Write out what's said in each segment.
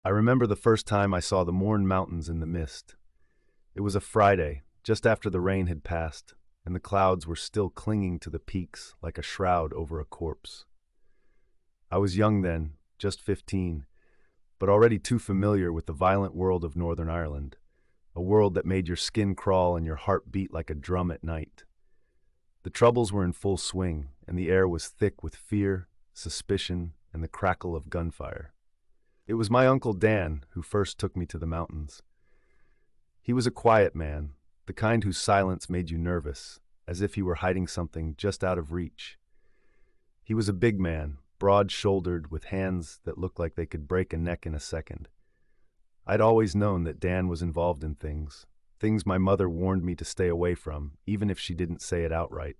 I remember the first time I saw the Mourne Mountains in the mist. It was a Friday, just after the rain had passed, and the clouds were still clinging to the peaks like a shroud over a corpse. I was young then, just 15, but already too familiar with the violent world of Northern Ireland, a world that made your skin crawl and your heart beat like a drum at night. The troubles were in full swing, and the air was thick with fear, suspicion, and the crackle of gunfire. It was my Uncle Dan who first took me to the mountains. He was a quiet man, the kind whose silence made you nervous, as if he were hiding something just out of reach. He was a big man, broad-shouldered, with hands that looked like they could break a neck in a second. I'd always known that Dan was involved in things my mother warned me to stay away from, even if she didn't say it outright.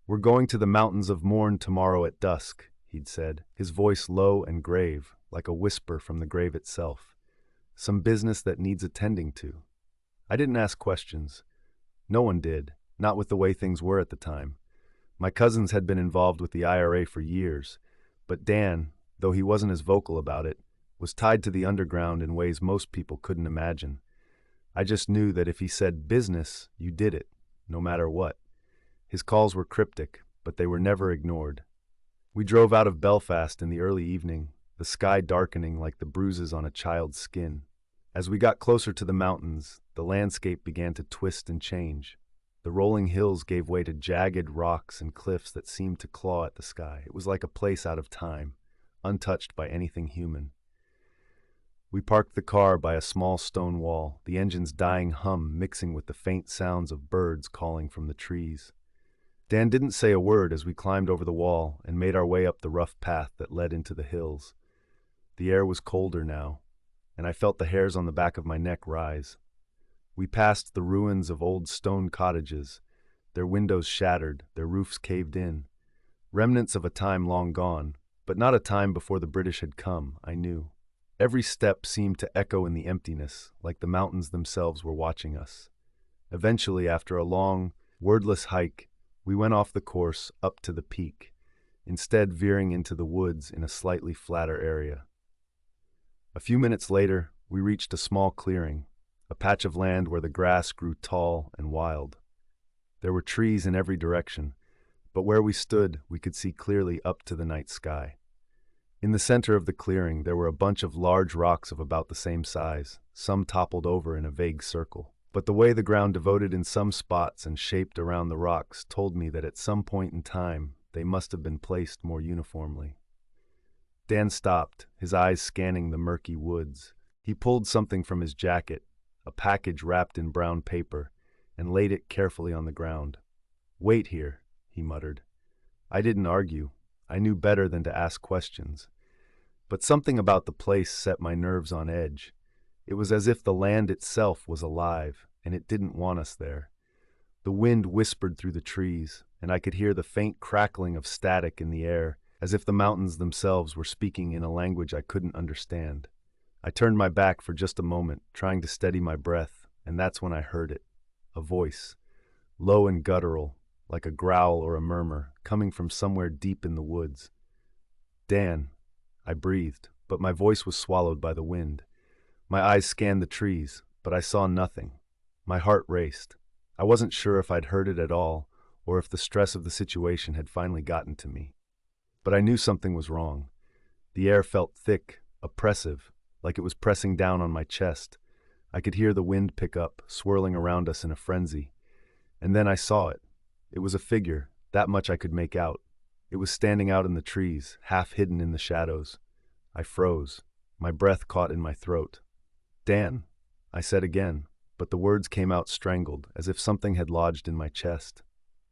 "We're going to the mountains of Mourne tomorrow at dusk," he'd said, his voice low and grave, like a whisper from the grave itself. "Some business that needs attending to." I didn't ask questions. No one did, not with the way things were at the time. My cousins had been involved with the IRA for years, but Dan, though he wasn't as vocal about it, was tied to the underground in ways most people couldn't imagine. I just knew that if he said business, you did it, no matter what. His calls were cryptic, but they were never ignored. We drove out of Belfast in the early evening, the sky darkening like the bruises on a child's skin. As we got closer to the mountains, the landscape began to twist and change. The rolling hills gave way to jagged rocks and cliffs that seemed to claw at the sky. It was like a place out of time, untouched by anything human. We parked the car by a small stone wall, the engine's dying hum mixing with the faint sounds of birds calling from the trees. Dan didn't say a word as we climbed over the wall and made our way up the rough path that led into the hills. The air was colder now, and I felt the hairs on the back of my neck rise. We passed the ruins of old stone cottages, their windows shattered, their roofs caved in. Remnants of a time long gone, but not a time before the British had come, I knew. Every step seemed to echo in the emptiness, like the mountains themselves were watching us. Eventually, after a long, wordless hike, we went off the course up to the peak, instead veering into the woods in a slightly flatter area. A few minutes later, we reached a small clearing, a patch of land where the grass grew tall and wild. There were trees in every direction, but where we stood, we could see clearly up to the night sky. In the center of the clearing, there were a bunch of large rocks of about the same size, some toppled over in a vague circle. But the way the ground devoted in some spots and shaped around the rocks told me that at some point in time, they must have been placed more uniformly. Dan stopped, his eyes scanning the murky woods. He pulled something from his jacket, a package wrapped in brown paper, and laid it carefully on the ground. "Wait here," he muttered. I didn't argue. I knew better than to ask questions. But something about the place set my nerves on edge. It was as if the land itself was alive, and it didn't want us there. The wind whispered through the trees, and I could hear the faint crackling of static in the air, as if the mountains themselves were speaking in a language I couldn't understand. I turned my back for just a moment, trying to steady my breath, and that's when I heard it. A voice, low and guttural, like a growl or a murmur, coming from somewhere deep in the woods. "Dan," I breathed, but my voice was swallowed by the wind. My eyes scanned the trees, but I saw nothing. My heart raced. I wasn't sure if I'd heard it at all, or if the stress of the situation had finally gotten to me. But I knew something was wrong. The air felt thick, oppressive, like it was pressing down on my chest. I could hear the wind pick up, swirling around us in a frenzy. And then I saw it. It was a figure, that much I could make out. It was standing out in the trees, half hidden in the shadows. I froze. My breath caught in my throat. "Dan," I said again, but the words came out strangled, as if something had lodged in my chest.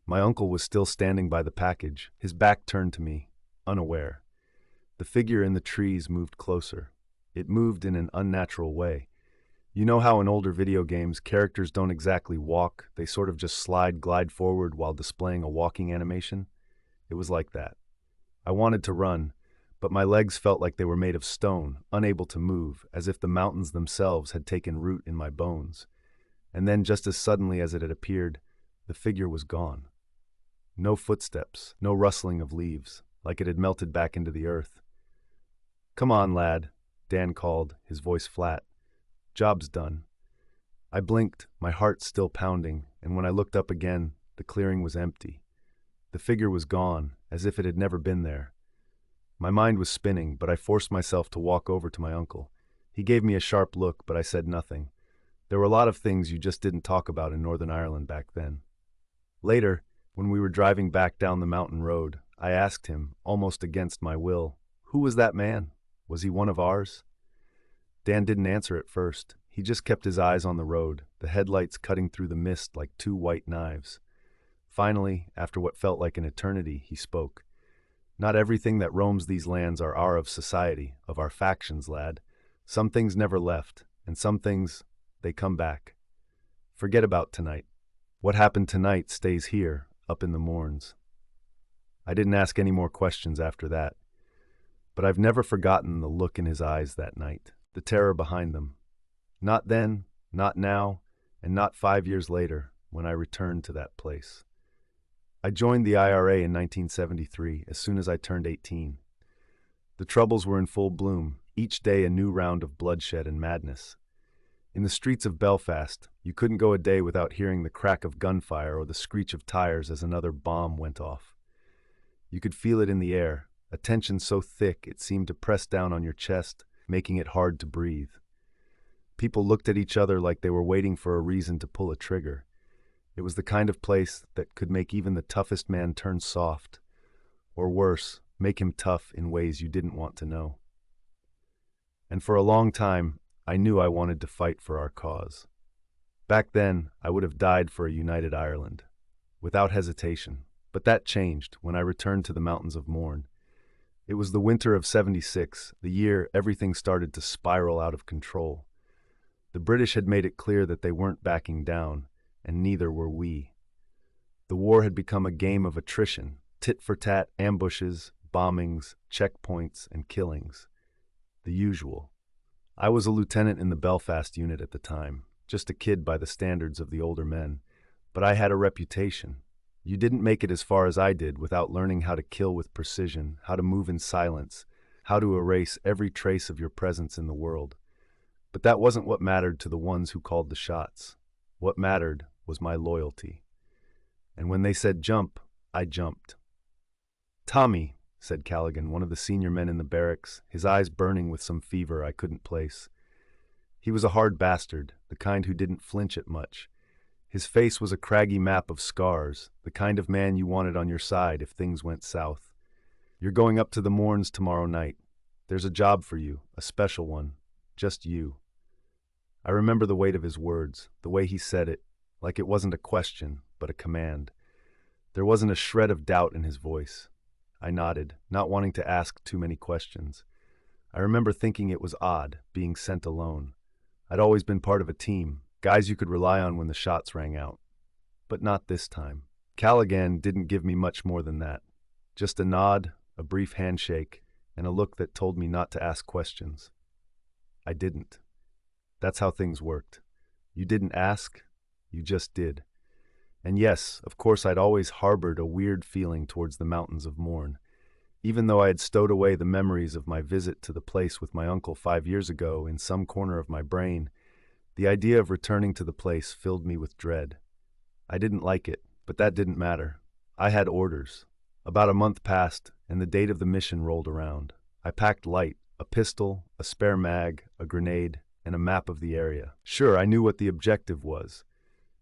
My uncle was still standing by the package, his back turned to me, unaware. The figure in the trees moved closer. It moved in an unnatural way. You know how in older video games, characters don't exactly walk, they sort of just glide forward while displaying a walking animation? It was like that. I wanted to run, but my legs felt like they were made of stone, unable to move, as if the mountains themselves had taken root in my bones. And then, just as suddenly as it had appeared, the figure was gone. No footsteps, no rustling of leaves, like it had melted back into the earth. "Come on, lad," Dan called, his voice flat. "Job's done." I blinked, my heart still pounding, and when I looked up again, the clearing was empty. The figure was gone, as if it had never been there. My mind was spinning, but I forced myself to walk over to my uncle. He gave me a sharp look, but I said nothing. There were a lot of things you just didn't talk about in Northern Ireland back then. Later, when we were driving back down the mountain road, I asked him, almost against my will, who was that man? Was he one of ours? Dan didn't answer at first. He just kept his eyes on the road, the headlights cutting through the mist like two white knives. Finally, after what felt like an eternity, he spoke. "Not everything that roams these lands are our of society, of our factions, lad. Some things never left, and some things, they come back. Forget about tonight. What happened tonight stays here, up in the Mournes." I didn't ask any more questions after that. But I've never forgotten the look in his eyes that night, the terror behind them. Not then, not now, and not 5 years later, when I returned to that place. I joined the IRA in 1973, as soon as I turned 18. The troubles were in full bloom, each day a new round of bloodshed and madness. In the streets of Belfast, you couldn't go a day without hearing the crack of gunfire or the screech of tires as another bomb went off. You could feel it in the air, a tension so thick it seemed to press down on your chest, making it hard to breathe. People looked at each other like they were waiting for a reason to pull a trigger. It was the kind of place that could make even the toughest man turn soft, or worse, make him tough in ways you didn't want to know. And for a long time, I knew I wanted to fight for our cause. Back then, I would have died for a united Ireland, without hesitation. But that changed when I returned to the mountains of Mourne. It was the winter of '76, the year everything started to spiral out of control. The British had made it clear that they weren't backing down, and neither were we. The war had become a game of attrition, tit-for-tat ambushes, bombings, checkpoints, and killings. The usual. I was a lieutenant in the Belfast unit at the time, just a kid by the standards of the older men, but I had a reputation. You didn't make it as far as I did without learning how to kill with precision, how to move in silence, how to erase every trace of your presence in the world. But that wasn't what mattered to the ones who called the shots. What mattered was my loyalty. And when they said jump, I jumped. "Tommy," said Callaghan, one of the senior men in the barracks, his eyes burning with some fever I couldn't place. He was a hard bastard, the kind who didn't flinch at much. His face was a craggy map of scars, the kind of man you wanted on your side if things went south. "You're going up to the Mournes tomorrow night. There's a job for you, a special one. Just you." I remember the weight of his words, the way he said it, like it wasn't a question, but a command. There wasn't a shred of doubt in his voice. I nodded, not wanting to ask too many questions. I remember thinking it was odd, being sent alone. I'd always been part of a team, guys you could rely on when the shots rang out. But not this time. Callaghan didn't give me much more than that. Just a nod, a brief handshake, and a look that told me not to ask questions. I didn't. That's how things worked. You didn't ask, you just did. And yes, of course I'd always harbored a weird feeling towards the mountains of Mourne. Even though I had stowed away the memories of my visit to the place with my uncle 5 years ago in some corner of my brain, the idea of returning to the place filled me with dread. I didn't like it, but that didn't matter. I had orders. About a month passed, and the date of the mission rolled around. I packed light, a pistol, a spare mag, a grenade, and a map of the area. Sure, I knew what the objective was.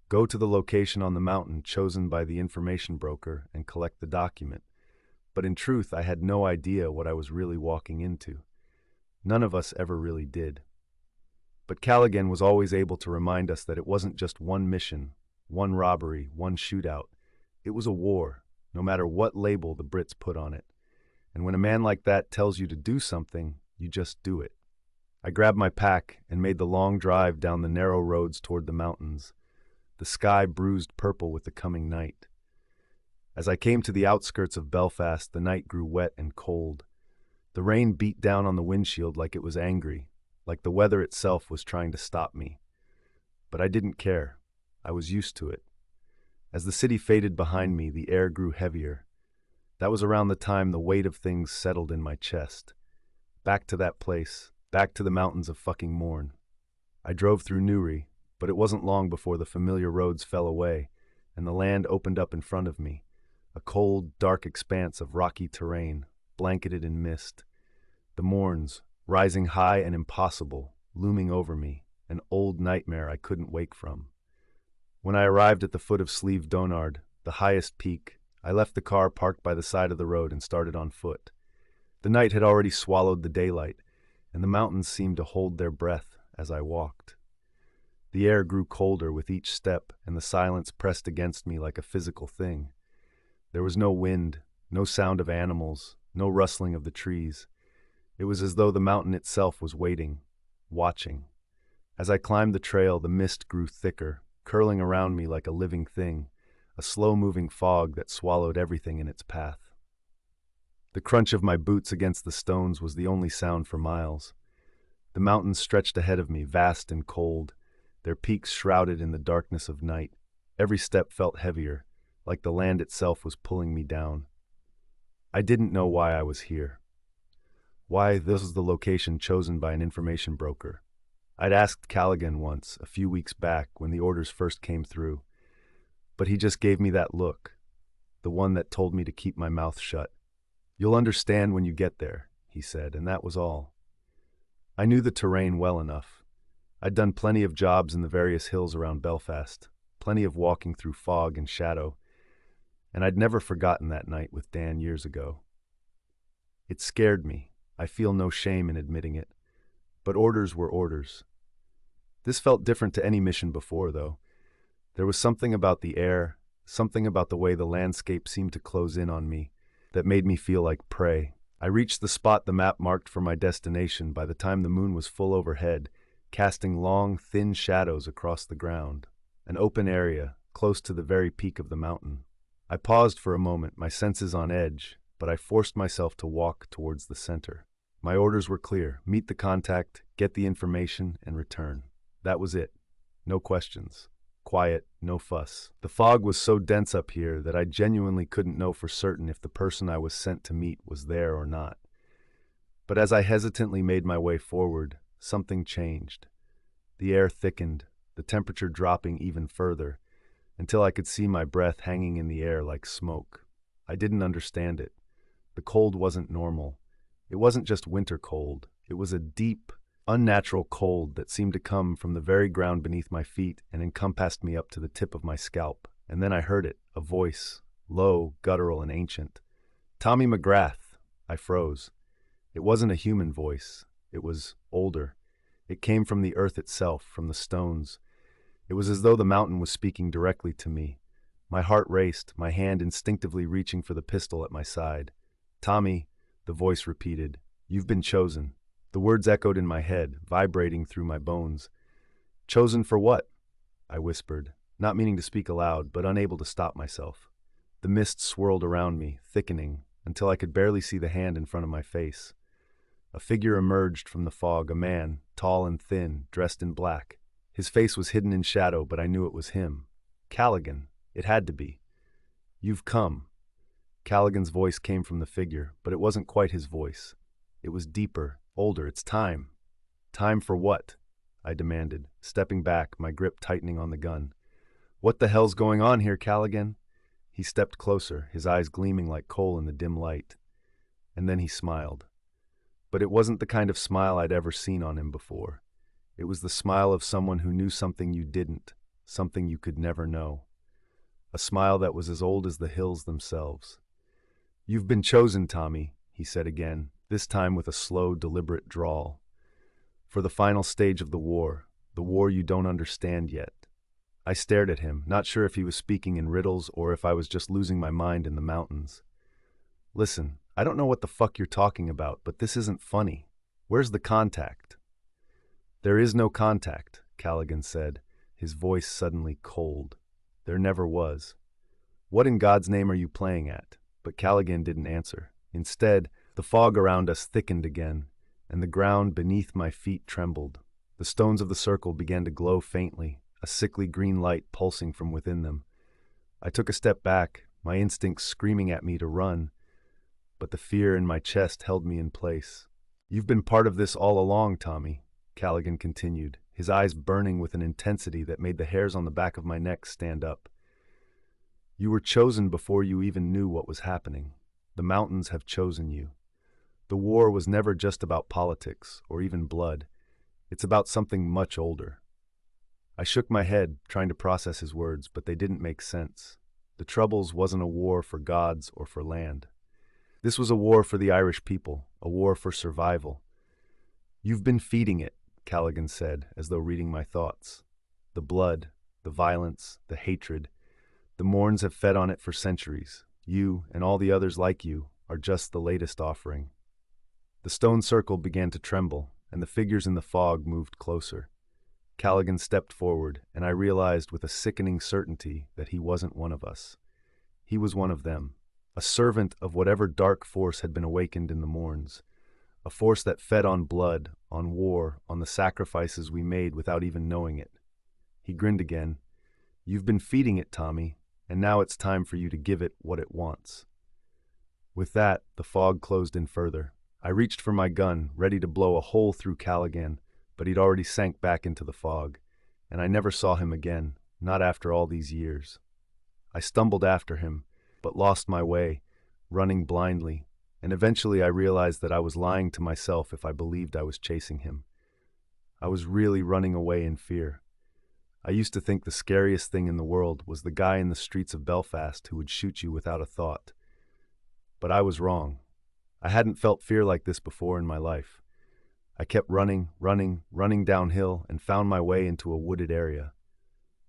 Go to the location on the mountain chosen by the information broker and collect the document. But in truth, I had no idea what I was really walking into. None of us ever really did. But Callaghan was always able to remind us that it wasn't just one mission, one robbery, one shootout. It was a war, no matter what label the Brits put on it. And when a man like that tells you to do something, you just do it. I grabbed my pack and made the long drive down the narrow roads toward the mountains, the sky bruised purple with the coming night. As I came to the outskirts of Belfast, the night grew wet and cold. The rain beat down on the windshield like it was angry, like the weather itself was trying to stop me. But I didn't care. I was used to it. As the city faded behind me, the air grew heavier. That was around the time the weight of things settled in my chest. Back to that place, back to the mountains of fucking Mourne. I drove through Newry, but it wasn't long before the familiar roads fell away, and the land opened up in front of me, a cold, dark expanse of rocky terrain, blanketed in mist. The Mournes, rising high and impossible, looming over me, an old nightmare I couldn't wake from. When I arrived at the foot of Slieve Donard, the highest peak, I left the car parked by the side of the road and started on foot. The night had already swallowed the daylight, and the mountains seemed to hold their breath as I walked. The air grew colder with each step, and the silence pressed against me like a physical thing. There was no wind, no sound of animals, no rustling of the trees. It was as though the mountain itself was waiting, watching. As I climbed the trail, the mist grew thicker, curling around me like a living thing, a slow-moving fog that swallowed everything in its path. The crunch of my boots against the stones was the only sound for miles. The mountains stretched ahead of me, vast and cold, their peaks shrouded in the darkness of night. Every step felt heavier, like the land itself was pulling me down. I didn't know why I was here. Why this was the location chosen by an information broker. I'd asked Callaghan once, a few weeks back, when the orders first came through. But he just gave me that look, the one that told me to keep my mouth shut. "You'll understand when you get there," he said, and that was all. I knew the terrain well enough. I'd done plenty of jobs in the various hills around Belfast, plenty of walking through fog and shadow, and I'd never forgotten that night with Dan years ago. It scared me. I feel no shame in admitting it. But orders were orders. This felt different to any mission before, though. There was something about the air, something about the way the landscape seemed to close in on me, that made me feel like prey. I reached the spot the map marked for my destination by the time the moon was full overhead, casting long, thin shadows across the ground. An open area, close to the very peak of the mountain. I paused for a moment, my senses on edge, but I forced myself to walk towards the center. My orders were clear: meet the contact, get the information, and return. That was it. No questions. Quiet, no fuss. The fog was so dense up here that I genuinely couldn't know for certain if the person I was sent to meet was there or not. But as I hesitantly made my way forward, something changed. The air thickened, the temperature dropping even further, until I could see my breath hanging in the air like smoke. I didn't understand it. The cold wasn't normal. It wasn't just winter cold. It was a deep, unnatural cold that seemed to come from the very ground beneath my feet and encompassed me up to the tip of my scalp. And then I heard it, a voice, low, guttural, and ancient. "Tommy McGrath." I froze. It wasn't a human voice. It was older. It came from the earth itself, from the stones. It was as though the mountain was speaking directly to me. My heart raced, my hand instinctively reaching for the pistol at my side. "Tommy," the voice repeated, "you've been chosen." The words echoed in my head, vibrating through my bones. "Chosen for what?" I whispered, not meaning to speak aloud, but unable to stop myself. The mist swirled around me, thickening, until I could barely see the hand in front of my face. A figure emerged from the fog, a man, tall and thin, dressed in black. His face was hidden in shadow, but I knew it was him. Callaghan. It had to be. "You've come." Callaghan's voice came from the figure, but it wasn't quite his voice. It was deeper, older. "It's time." "Time for what?" I demanded, stepping back, my grip tightening on the gun. "What the hell's going on here, Callaghan?" He stepped closer, his eyes gleaming like coal in the dim light. And then he smiled. But it wasn't the kind of smile I'd ever seen on him before. It was the smile of someone who knew something you didn't, something you could never know. A smile that was as old as the hills themselves. "You've been chosen, Tommy," he said again, this time with a slow, deliberate drawl. "For the final stage of the war you don't understand yet." I stared at him, not sure if he was speaking in riddles or if I was just losing my mind in the mountains. "Listen, I don't know what the fuck you're talking about, but this isn't funny. Where's the contact?" "There is no contact," Callaghan said, his voice suddenly cold. "There never was." "What in God's name are you playing at?" But Callaghan didn't answer. Instead, the fog around us thickened again, and the ground beneath my feet trembled. The stones of the circle began to glow faintly, a sickly green light pulsing from within them. I took a step back, my instincts screaming at me to run, but the fear in my chest held me in place. You've been part of this all along, Tommy, Callaghan continued, his eyes burning with an intensity that made the hairs on the back of my neck stand up. You were chosen before you even knew what was happening. The mountains have chosen you. The war was never just about politics or even blood. It's about something much older. I shook my head, trying to process his words, but they didn't make sense. The Troubles wasn't a war for gods or for land. This was a war for the Irish people, a war for survival. You've been feeding it, Callaghan said, as though reading my thoughts. The blood, the violence, the hatred. The Mournes have fed on it for centuries. You, and all the others like you, are just the latest offering. The stone circle began to tremble, and the figures in the fog moved closer. Callaghan stepped forward, and I realized with a sickening certainty that he wasn't one of us. He was one of them, a servant of whatever dark force had been awakened in the Mournes, a force that fed on blood, on war, on the sacrifices we made without even knowing it. He grinned again. You've been feeding it, Tommy, and now it's time for you to give it what it wants. With that, the fog closed in further. I reached for my gun, ready to blow a hole through Callaghan, but he'd already sank back into the fog, and I never saw him again, not after all these years. I stumbled after him, but lost my way, running blindly, and eventually I realized that I was lying to myself if I believed I was chasing him. I was really running away in fear. I used to think the scariest thing in the world was the guy in the streets of Belfast who would shoot you without a thought. But I was wrong. I hadn't felt fear like this before in my life. I kept running downhill and found my way into a wooded area.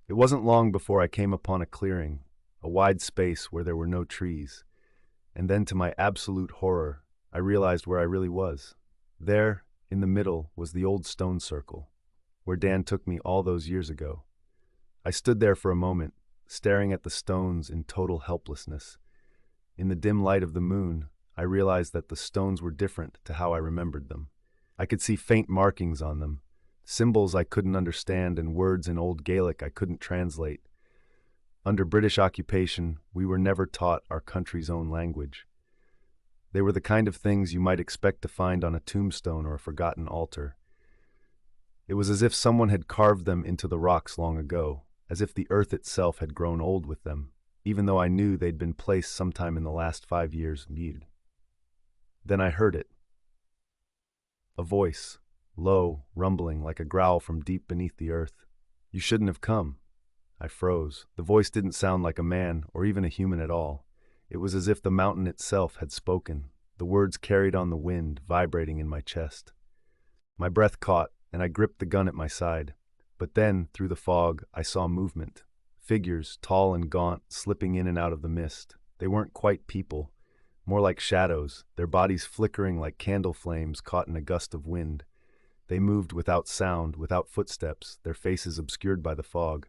It wasn't long before I came upon a clearing, a wide space where there were no trees. And then to my absolute horror, I realized where I really was. There, in the middle, was the old stone circle, where Dan took me all those years ago. I stood there for a moment, staring at the stones in total helplessness. In the dim light of the moon, I realized that the stones were different to how I remembered them. I could see faint markings on them, symbols I couldn't understand and words in Old Gaelic I couldn't translate. Under British occupation, we were never taught our country's own language. They were the kind of things you might expect to find on a tombstone or a forgotten altar. It was as if someone had carved them into the rocks long ago, as if the earth itself had grown old with them, even though I knew they'd been placed sometime in the last 5 years. Then I heard it. A voice, low, rumbling like a growl from deep beneath the earth. You shouldn't have come. I froze. The voice didn't sound like a man or even a human at all. It was as if the mountain itself had spoken, the words carried on the wind, vibrating in my chest. My breath caught, and I gripped the gun at my side. But then, through the fog, I saw movement. Figures, tall and gaunt, slipping in and out of the mist. They weren't quite people, more like shadows, their bodies flickering like candle flames caught in a gust of wind. They moved without sound, without footsteps, their faces obscured by the fog.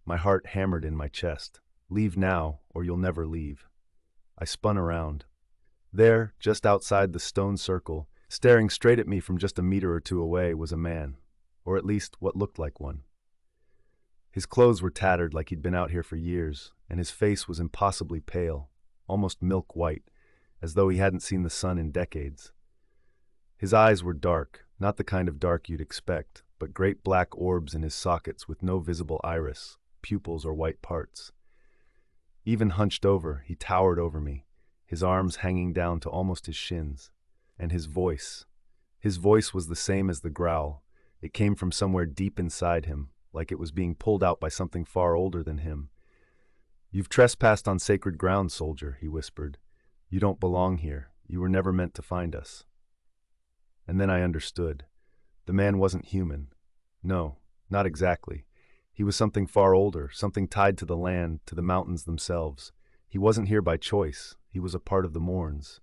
My heart hammered in my chest. Leave now, or you'll never leave. I spun around. There, just outside the stone circle, staring straight at me from just a meter or two away, was a man, or at least what looked like one. His clothes were tattered like he'd been out here for years, and his face was impossibly pale, almost milk white, as though he hadn't seen the sun in decades. His eyes were dark, not the kind of dark you'd expect, but great black orbs in his sockets with no visible iris, pupils, or white parts. Even hunched over, he towered over me, his arms hanging down to almost his shins. And his voice. His voice was the same as the growl. It came from somewhere deep inside him, like it was being pulled out by something far older than him. You've trespassed on sacred ground, soldier, he whispered. You don't belong here. You were never meant to find us. And then I understood. The man wasn't human. No, not exactly. He was something far older, something tied to the land, to the mountains themselves. He wasn't here by choice. He was a part of the Mournes.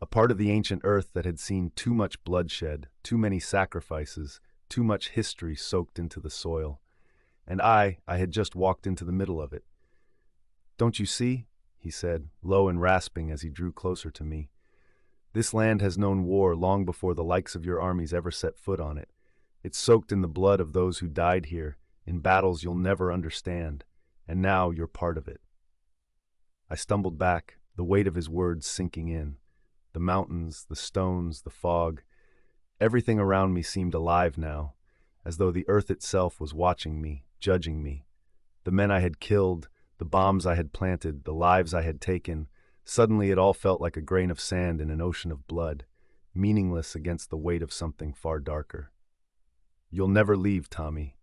A part of the ancient earth that had seen too much bloodshed, too many sacrifices, too much history soaked into the soil. And I had just walked into the middle of it. Don't you see? He said, low and rasping as he drew closer to me. This land has known war long before the likes of your armies ever set foot on it. It's soaked in the blood of those who died here, in battles you'll never understand, and now you're part of it. I stumbled back, the weight of his words sinking in. The mountains, the stones, the fog. Everything around me seemed alive now, as though the earth itself was watching me, judging me. The men I had killed, the bombs I had planted, the lives I had taken, suddenly it all felt like a grain of sand in an ocean of blood, meaningless against the weight of something far darker. "You'll never leave, Tommy,"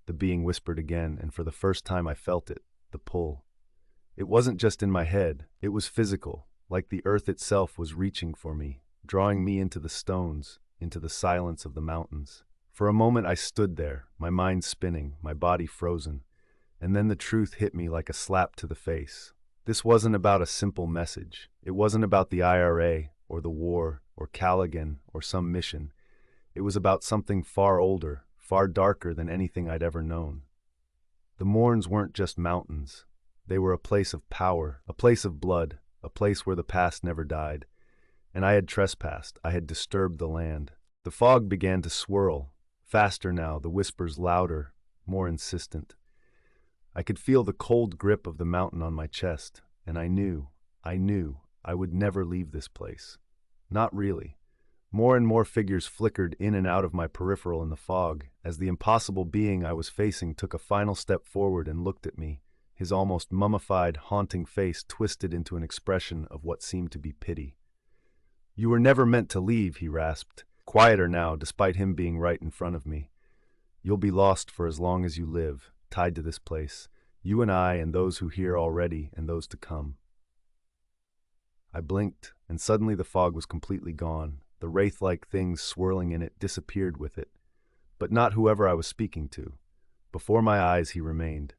the being whispered again, and for the first time I felt it, the pull. It wasn't just in my head, it was physical, like the earth itself was reaching for me, drawing me into the stones, into the silence of the mountains. For a moment I stood there, my mind spinning, my body frozen, and then the truth hit me like a slap to the face. This wasn't about a simple message. It wasn't about the IRA, or the war, or Callaghan, or some mission. It was about something far older, far darker than anything I'd ever known. The Mournes weren't just mountains. They were a place of power, a place of blood, a place where the past never died. And I had trespassed, I had disturbed the land. The fog began to swirl, faster now, the whispers louder, more insistent. I could feel the cold grip of the mountain on my chest, and I knew I would never leave this place. Not really. More and more figures flickered in and out of my peripheral in the fog, as the impossible being I was facing took a final step forward and looked at me, his almost mummified, haunting face twisted into an expression of what seemed to be pity. "You were never meant to leave," he rasped, quieter now despite him being right in front of me. "You'll be lost for as long as you live, tied to this place, you and I and those who hear already and those to come." I blinked, and suddenly the fog was completely gone. The wraith-like things swirling in it disappeared with it. But not whoever I was speaking to. Before my eyes he remained.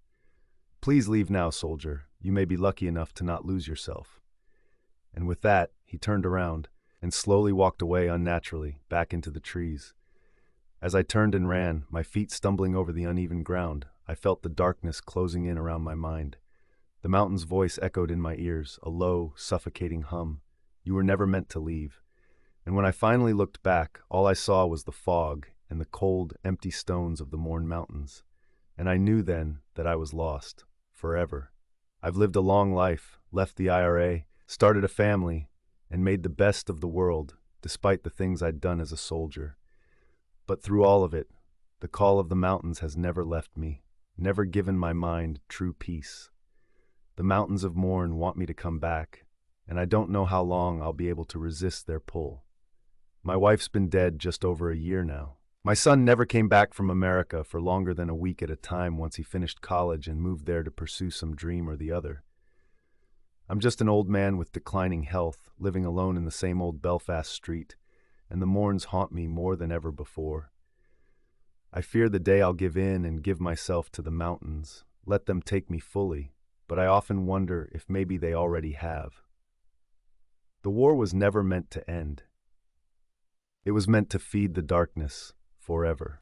"Please leave now, soldier. You may be lucky enough to not lose yourself." And with that, he turned around and slowly walked away unnaturally, back into the trees. As I turned and ran, my feet stumbling over the uneven ground, I felt the darkness closing in around my mind. The mountain's voice echoed in my ears, a low, suffocating hum. "You were never meant to leave." And when I finally looked back, all I saw was the fog and the cold, empty stones of the Mourne Mountains. And I knew then that I was lost, forever. I've lived a long life, left the IRA, started a family, and made the best of the world, despite the things I'd done as a soldier. But through all of it, the call of the mountains has never left me, never given my mind true peace. The mountains of Mourne want me to come back, and I don't know how long I'll be able to resist their pull. My wife's been dead just over a year now. My son never came back from America for longer than a week at a time once he finished college and moved there to pursue some dream or the other. I'm just an old man with declining health, living alone in the same old Belfast street, and the Mournes haunt me more than ever before. I fear the day I'll give in and give myself to the mountains, let them take me fully, but I often wonder if maybe they already have. The war was never meant to end. It was meant to feed the darkness forever.